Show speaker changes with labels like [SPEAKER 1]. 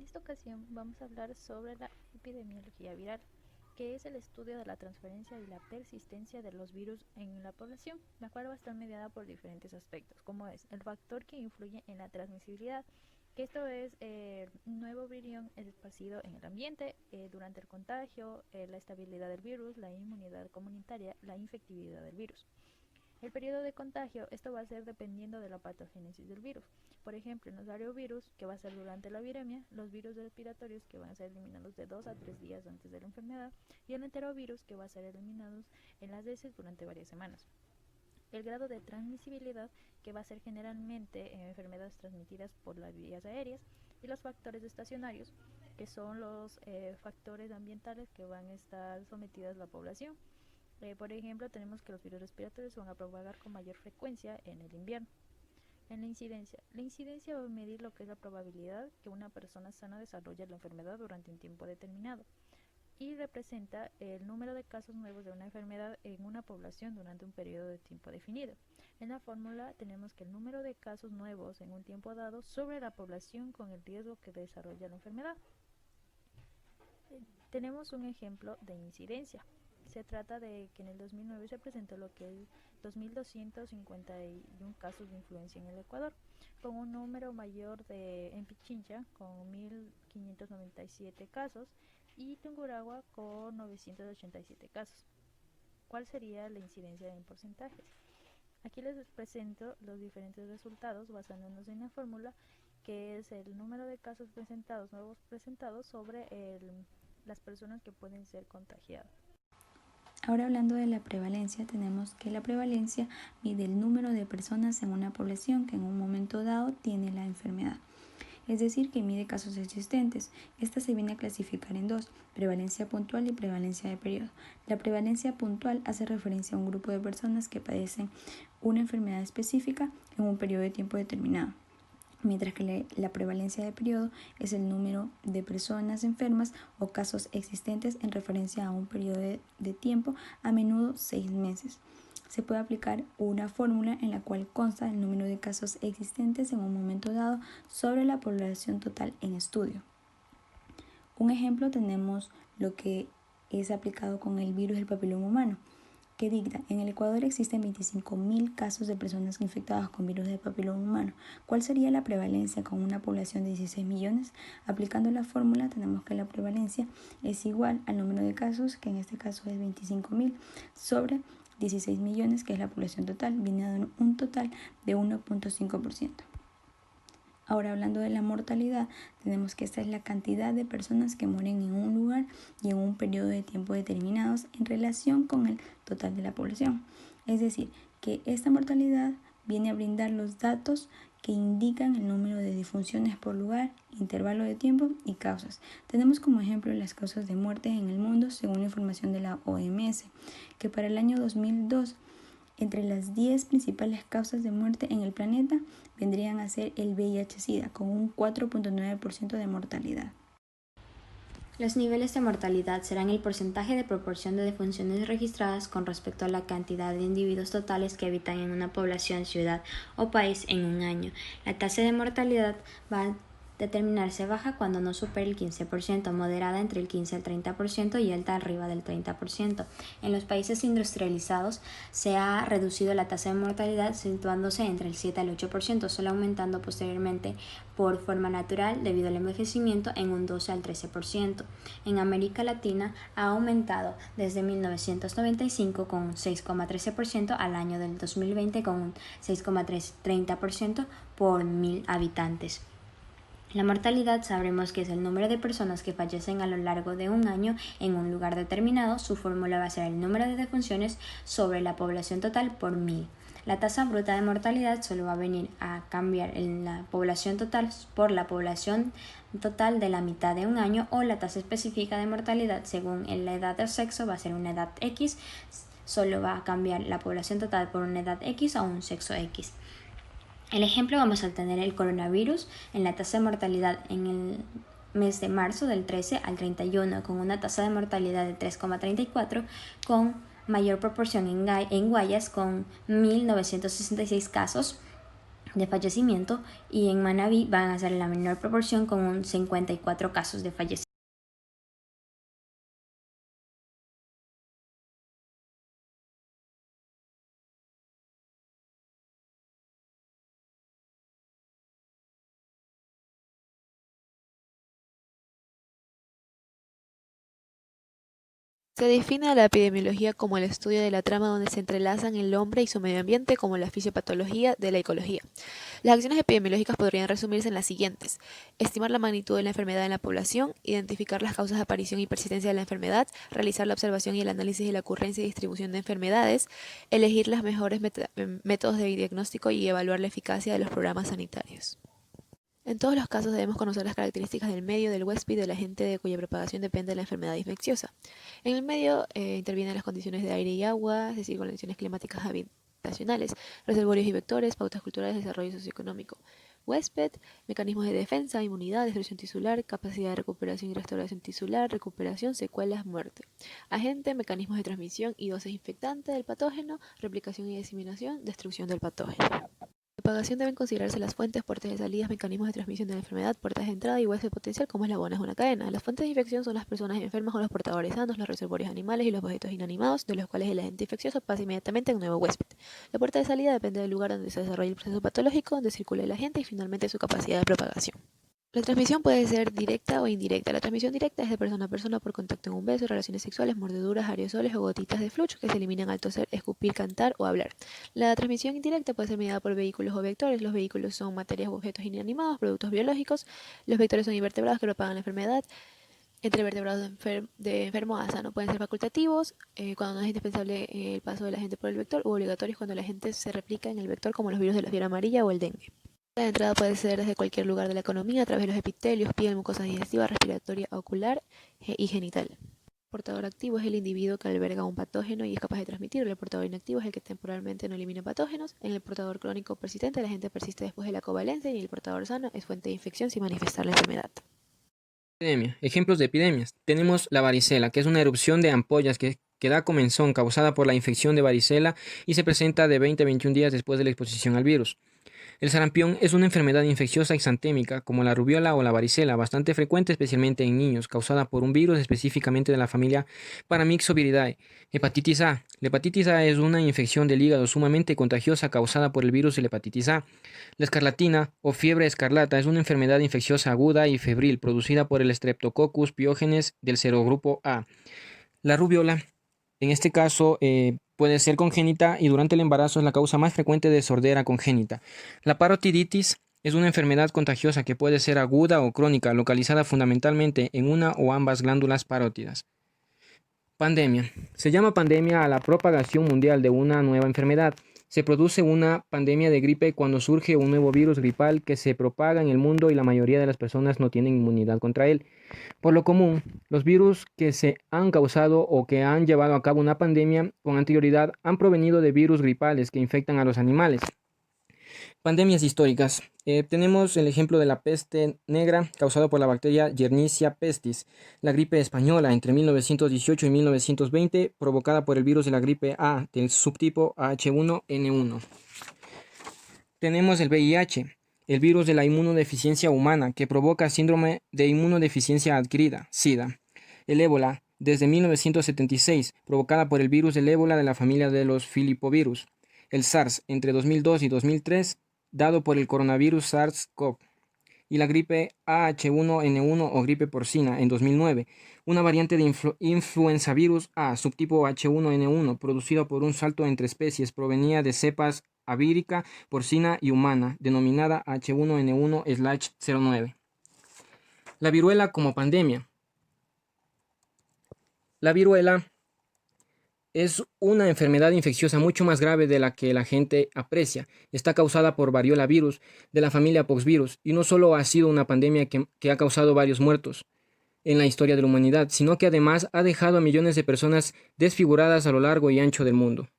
[SPEAKER 1] esta ocasión vamos a hablar sobre la epidemiología viral, que es el estudio de la transferencia y la persistencia de los virus en la población, la cual va a estar mediada por diferentes aspectos, como es el factor que influye en la transmisibilidad, que esto es un nuevo virión esparcido en el ambiente durante el contagio, la estabilidad del virus, la inmunidad comunitaria, la infectividad del virus. El periodo de contagio, esto va a ser dependiendo de la patogénesis del virus. Por ejemplo, en los ariovirus, que va a ser durante la viremia, los virus respiratorios, que van a ser eliminados de 2 a 3 días antes de la enfermedad, y el enterovirus, que va a ser eliminados en las heces durante varias semanas. El grado de transmisibilidad, que va a ser generalmente en enfermedades transmitidas por las vías aéreas, y los factores estacionarios, que son los factores ambientales que van a estar sometidos a la población. Por ejemplo, tenemos que los virus respiratorios se van a propagar con mayor frecuencia en el invierno. En la incidencia va a medir lo que es la probabilidad que una persona sana desarrolle la enfermedad durante un tiempo determinado y representa el número de casos nuevos de una enfermedad en una población durante un periodo de tiempo definido. En la fórmula tenemos que el número de casos nuevos en un tiempo dado sobre la población con el riesgo que desarrolla la enfermedad. Tenemos un ejemplo de incidencia. Se trata de que en el 2009 se presentó lo que es 2.251 casos de influenza en el Ecuador, con un número mayor en Pichincha con 1.597 casos y Tungurahua con 987 casos. ¿Cuál sería la incidencia en porcentajes? Aquí les presento los diferentes resultados basándonos en la fórmula, que es el número de casos presentados, nuevos presentados, sobre las personas que pueden ser contagiadas.
[SPEAKER 2] Ahora hablando de la prevalencia, tenemos que la prevalencia mide el número de personas en una población que en un momento dado tiene la enfermedad. Es decir, que mide casos existentes. Esta se viene a clasificar en dos, prevalencia puntual y prevalencia de periodo. La prevalencia puntual hace referencia a un grupo de personas que padecen una enfermedad específica en un periodo de tiempo determinado, mientras que la prevalencia de periodo es el número de personas enfermas o casos existentes en referencia a un periodo de tiempo, a menudo 6 meses. Se puede aplicar una fórmula en la cual consta el número de casos existentes en un momento dado sobre la población total en estudio. Un ejemplo tenemos lo que es aplicado con el virus del papiloma humano, que dicta: en el Ecuador existen 25.000 casos de personas infectadas con virus del papiloma humano. ¿Cuál sería la prevalencia con una población de 16 millones? Aplicando la fórmula tenemos que la prevalencia es igual al número de casos, que en este caso es 25.000, sobre 16 millones, que es la población total, viene a dar un total de 1.5%. Ahora, hablando de la mortalidad, tenemos que esta es la cantidad de personas que mueren en un lugar y en un periodo de tiempo determinados en relación con el total de la población. Es decir, que esta mortalidad viene a brindar los datos que indican el número de defunciones por lugar, intervalo de tiempo y causas. Tenemos como ejemplo las causas de muerte en el mundo según la información de la OMS, que para el año 2002 entre las 10 principales causas de muerte en el planeta vendrían a ser el VIH-Sida, con un 4.9% de mortalidad.
[SPEAKER 3] Los niveles de mortalidad serán el porcentaje de proporción de defunciones registradas con respecto a la cantidad de individuos totales que habitan en una población, ciudad o país en un año. La tasa de mortalidad va a determinarse baja cuando no supere el 15%, moderada entre el 15 al 30% y alta arriba del 30%. En los países industrializados se ha reducido la tasa de mortalidad situándose entre el 7 al 8%, solo aumentando posteriormente por forma natural debido al envejecimiento en un 12 al 13%. En América Latina ha aumentado desde 1995 con un 6,13% al año del 2020 con un 6,30% por 1.000 habitantes. La mortalidad sabremos que es el número de personas que fallecen a lo largo de un año en un lugar determinado. Su fórmula va a ser el número de defunciones sobre la población total por 1.000. La tasa bruta de mortalidad solo va a venir a cambiar en la población total por la población total de la mitad de un año, o la tasa específica de mortalidad según la edad o sexo va a ser una edad X, solo va a cambiar la población total por una edad X o un sexo X. El ejemplo vamos a tener el coronavirus en la tasa de mortalidad en el mes de marzo del 13 al 31 con una tasa de mortalidad de 3,34, con mayor proporción en Guayas con 1.966 casos, de fallecimiento y en Manabí van a ser en la menor proporción con un 54 casos de fallecimiento.
[SPEAKER 4] Se define a la epidemiología como el estudio de la trama donde se entrelazan el hombre y su medio ambiente, como la fisiopatología de la ecología. Las acciones epidemiológicas podrían resumirse en las siguientes: estimar la magnitud de la enfermedad en la población, identificar las causas de aparición y persistencia de la enfermedad, realizar la observación y el análisis de la ocurrencia y distribución de enfermedades, elegir los mejores métodos de diagnóstico y evaluar la eficacia de los programas sanitarios. En todos los casos debemos conocer las características del medio, del huésped y del agente de cuya propagación depende la enfermedad infecciosa. En el medio intervienen las condiciones de aire y agua, es decir, condiciones climáticas habitacionales, reservorios y vectores, pautas culturales, desarrollo socioeconómico. Huésped, mecanismos de defensa, inmunidad, destrucción tisular, capacidad de recuperación y restauración tisular, recuperación, secuelas, muerte. Agente, mecanismos de transmisión y dosis infectante del patógeno, replicación y diseminación, destrucción del patógeno. Propagación deben considerarse las fuentes, puertas de salidas, mecanismos de transmisión de la enfermedad, puertas de entrada y huésped potencial como eslabones de una cadena. Las fuentes de infección son las personas enfermas o los portadores sanos, los reservorios animales y los objetos inanimados, de los cuales el agente infeccioso pasa inmediatamente a un nuevo huésped. La puerta de salida depende del lugar donde se desarrolla el proceso patológico, donde circula el agente y finalmente su capacidad de propagación. La transmisión puede ser directa o indirecta. La transmisión directa es de persona a persona por contacto en un beso, relaciones sexuales, mordeduras, aerosoles o gotitas de flujo que se eliminan al toser, escupir, cantar o hablar. La transmisión indirecta puede ser mediada por vehículos o vectores. Los vehículos son materias u objetos inanimados, productos biológicos. Los vectores son invertebrados que propagan la enfermedad entre vertebrados de enfermo a sano. Pueden ser facultativos, cuando no es indispensable el paso del agente por el vector, u obligatorios cuando el agente se replica en el vector, como los virus de la fiebre amarilla o el dengue. La entrada puede ser desde cualquier lugar de la economía, a través de los epitelios, piel, mucosa digestiva, respiratoria, ocular y genital. El portador activo es el individuo que alberga un patógeno y es capaz de transmitirlo. El portador inactivo es el que temporalmente no elimina patógenos. En el portador crónico persistente, la agente persiste después de la covalencia y el portador sano es fuente de infección sin manifestar la enfermedad.
[SPEAKER 5] Epidemia. Ejemplos de epidemias. Tenemos la varicela, que es una erupción de ampollas que da comezón causada por la infección de varicela y se presenta de 20 a 21 días después de la exposición al virus. El sarampión es una enfermedad infecciosa exantémica, como la rubiola o la varicela, bastante frecuente especialmente en niños, causada por un virus específicamente de la familia Paramyxoviridae. Hepatitis A. La hepatitis A es una infección del hígado sumamente contagiosa causada por el virus de la hepatitis A. La escarlatina o fiebre escarlata es una enfermedad infecciosa aguda y febril producida por el Streptococcus pyogenes del serogrupo A. La rubiola, en este caso, puede ser congénita y durante el embarazo es la causa más frecuente de sordera congénita. La parotiditis es una enfermedad contagiosa que puede ser aguda o crónica, localizada fundamentalmente en una o ambas glándulas parótidas. Pandemia. Se llama pandemia a la propagación mundial de una nueva enfermedad. Se produce una pandemia de gripe cuando surge un nuevo virus gripal que se propaga en el mundo y la mayoría de las personas no tienen inmunidad contra él. Por lo común, los virus que se han causado o que han llevado a cabo una pandemia con anterioridad han provenido de virus gripales que infectan a los animales. Pandemias históricas. Tenemos el ejemplo de la peste negra causada por la bacteria Yersinia pestis, la gripe española entre 1918 y 1920 provocada por el virus de la gripe A del subtipo H1N1. Tenemos el VIH, el virus de la inmunodeficiencia humana que provoca síndrome de inmunodeficiencia adquirida, SIDA. El ébola, desde 1976, provocada por el virus del ébola de la familia de los filipovirus. El SARS, entre 2002 y 2003, dado por el coronavirus SARS-CoV. Y la gripe H1N1 o gripe porcina en 2009, una variante de influenza virus A, subtipo H1N1, producido por un salto entre especies, provenía de cepas avírica, porcina y humana, denominada H1N1/09. La viruela como pandemia. La viruela es una enfermedad infecciosa mucho más grave de la que la gente aprecia. Está causada por variola virus de la familia poxvirus y no solo ha sido una pandemia que ha causado varios muertos en la historia de la humanidad, sino que además ha dejado a millones de personas desfiguradas a lo largo y ancho del mundo.